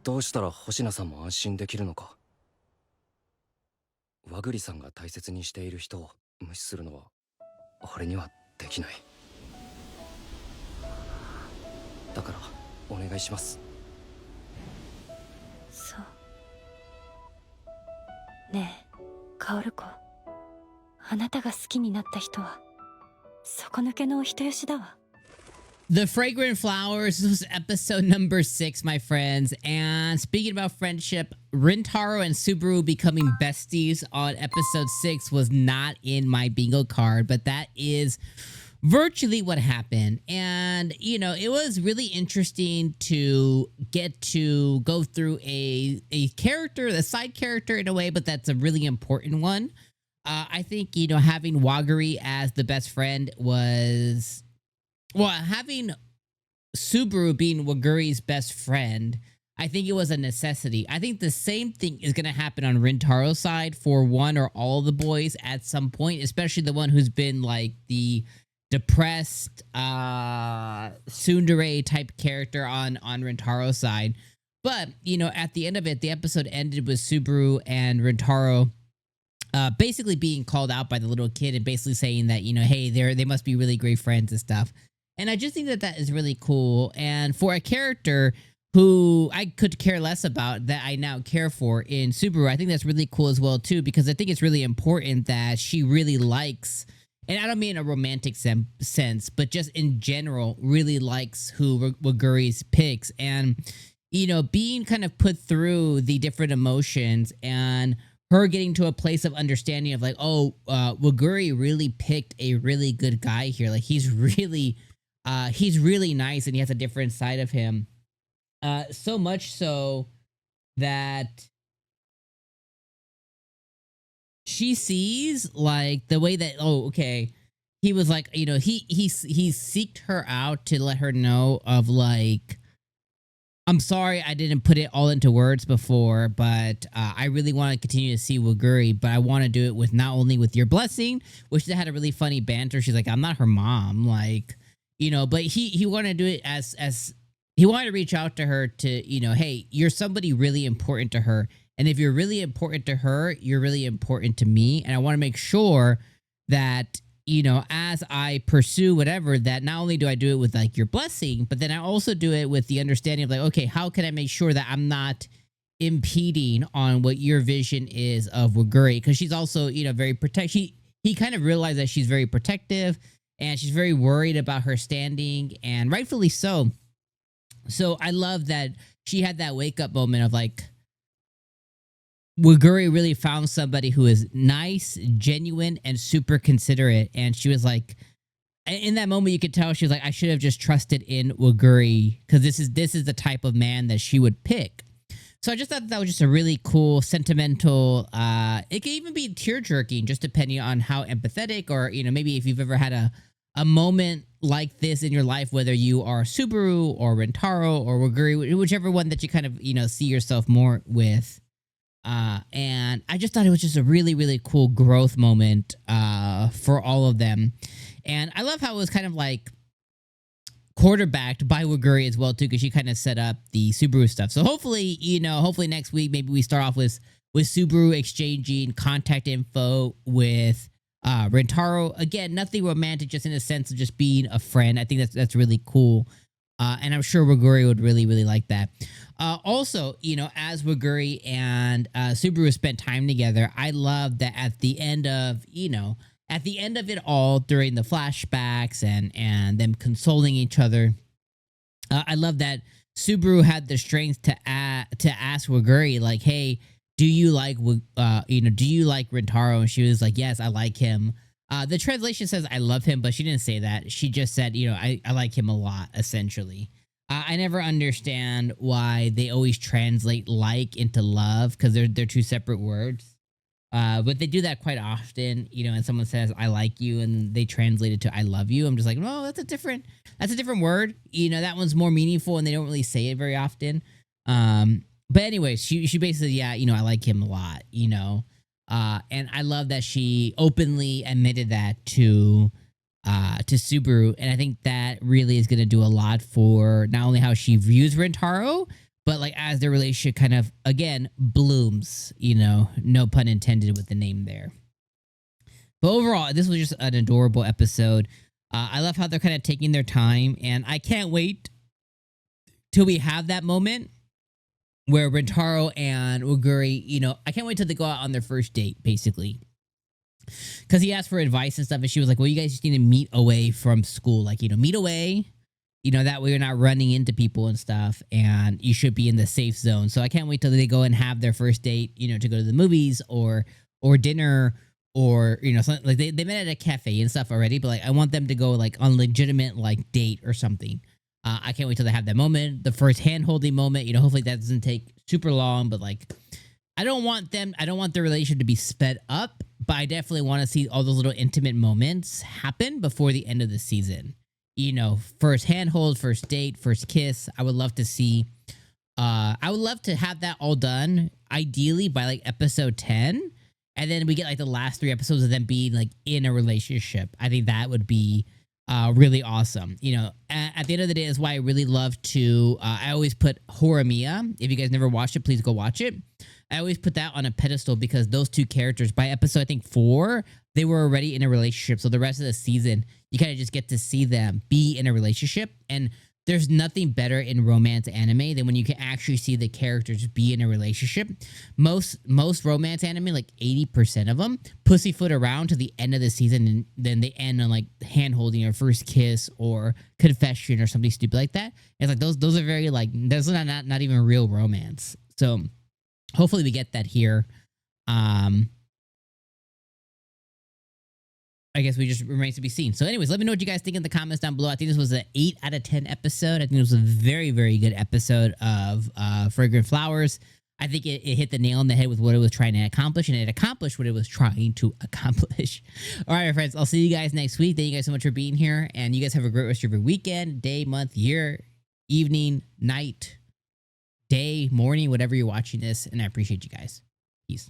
どうしたら星名さんも安心できるのか。和栗さんが大切にしている人を無視するのは俺にはできない。だからお願いします。そうねえ薫子、あなたが好きになった人は底抜けのお人よしだわ。The Fragrant Flowers, this was episode number 6, my friends. And speaking about friendship, Rintaro and Subaru becoming besties on episode 6 was not in my bingo card, but that is virtually what happened. And, you know, it was really interesting to get to go through a character, a side character in a way, but that's a really important one. I think, you know, having Wagari as the best friend was... Well, having Subaru being Waguri's best friend, I think it was a necessity. I think the same thing is going to happen on Rintaro's side for one or all of the boys at some point, especially the one who's been like the depressed tsundere type character on Rintaro's side. But, you know, at the end of it, the episode ended with Subaru and Rintaro basically being called out by the little kid and basically saying that, you know, hey, they must be really great friends and stuff. And I just think that that is really cool. And for a character who I could care less about that I now care for in Subaru, I think that's really cool as well, too, because I think it's really important that she really likes, and I don't mean in a romantic sense, but just in general, really likes who Waguri's picks. And, you know, being kind of put through the different emotions and her getting to a place of understanding of like, oh, Waguri really picked a really good guy here. Like he's really nice and he has a different side of him. So much so that she sees like the way that, oh, okay. He was like, you know, he seeked her out to let her know of like, I'm sorry I didn't put it all into words before, but I really want to continue to see Waguri, but I want to do it with not only with your blessing, which they had a really funny banter. She's like, I'm not her mom, like, you know, but he wanted to do it as he wanted to reach out to her to, you know, hey, you're somebody really important to her. And if you're really important to her, you're really important to me. And I want to make sure that, you know, as I pursue whatever, that not only do I do it with like your blessing, but then I also do it with the understanding of like, okay, how can I make sure that I'm not impeding on what your vision is of Waguri? Because she's also, you know, very he kind of realized that she's very protective and she's very worried about her standing, and rightfully so. So I love that she had that wake up moment of like, Waguri really found somebody who is nice, genuine, and super considerate. And she was like, in that moment, you could tell she was like, I should have just trusted in Waguri because this is the type of man that she would pick. So I just thought that was just a really cool, sentimental, it could even be tear-jerking, just depending on how empathetic, or, you know, maybe if you've ever had a moment like this in your life, whether you are Subaru or Rintaro or Waguri, whichever one that you kind of, you know, see yourself more with. And I just thought it was just a really, really cool growth moment for all of them. And I love how it was kind of like quarterbacked by Waguri as well, too, because she kind of set up the Subaru stuff. So hopefully, you know, hopefully next week, maybe we start off with Subaru exchanging contact info with Rintaro. Again, nothing romantic, just in a sense of just being a friend. I think that's really cool. And I'm sure Waguri would really, really like that. Also, you know, as Waguri and Subaru spent time together, I love that at the end of, you know, at the end of it all, during the flashbacks and them consoling each other, I love that Subaru had the strength to ask Waguri, like, hey, do you like Rintaro? And she was like, yes, I like him. The translation says I love him, but she didn't say that. She just said, you know, I like him a lot, essentially. I never understand why they always translate like into love, because they're two separate words. But they do that quite often, you know, and someone says I like you and they translate it to I love you. I'm just like, no, that's a different word. You know, that one's more meaningful and they don't really say it very often. But anyways, she basically, yeah, you know, I like him a lot, you know. And I love that she openly admitted that to Subaru, and I think that really is going to do a lot for not only how she views Rintaro, But like as their relationship kind of again blooms, you know, no pun intended with the name there. But overall, this was just an adorable episode. I love how they're kind of taking their time, and I can't wait till we have that moment where Rintaro and Oguri, you know, I can't wait till they go out on their first date, basically. Because he asked for advice and stuff, and she was like, well, you guys just need to meet away from school. Like, you know, meet away, you know, that way you're not running into people and stuff, and you should be in the safe zone. So I can't wait till they go and have their first date, you know, to go to the movies or dinner, or, you know, something like they met at a cafe and stuff already, but like I want them to go like on legitimate like date or something. I can't wait till they have that moment, the first hand holding moment. You know, hopefully that doesn't take super long, but like I don't want their relationship to be sped up, but I definitely want to see all those little intimate moments happen before the end of the season. You know, first handhold, first date, first kiss. I would love to see. I would love to have that all done, ideally by like episode 10, and then we get like the last 3 episodes of them being like in a relationship. I think that would be really awesome. You know, at the end of the day, is why I really love to. I always put Horimiya. If you guys never watched it, please go watch it. I always put that on a pedestal because those 2 characters, by episode I think 4, they were already in a relationship. So the rest of the season, you kind of just get to see them be in a relationship. And there's nothing better in romance anime than when you can actually see the characters be in a relationship. Most romance anime, like 80% of them, pussyfoot around to the end of the season, and then they end on like hand holding or first kiss or confession or something stupid like that. It's like those are very like those are not even real romance. So hopefully we get that here. I guess we just remains to be seen. So anyways, let me know what you guys think in the comments down below. I think this was an 8 out of 10 episode. I think it was a very, very good episode of Fragrant Flowers. I think it hit the nail on the head with what it was trying to accomplish, and it accomplished what it was trying to accomplish. All right, my friends, I'll see you guys next week. Thank you guys so much for being here, and you guys have a great rest of your weekend, day, month, year, evening, night, day, morning, whatever you're watching this, and I appreciate you guys. Peace.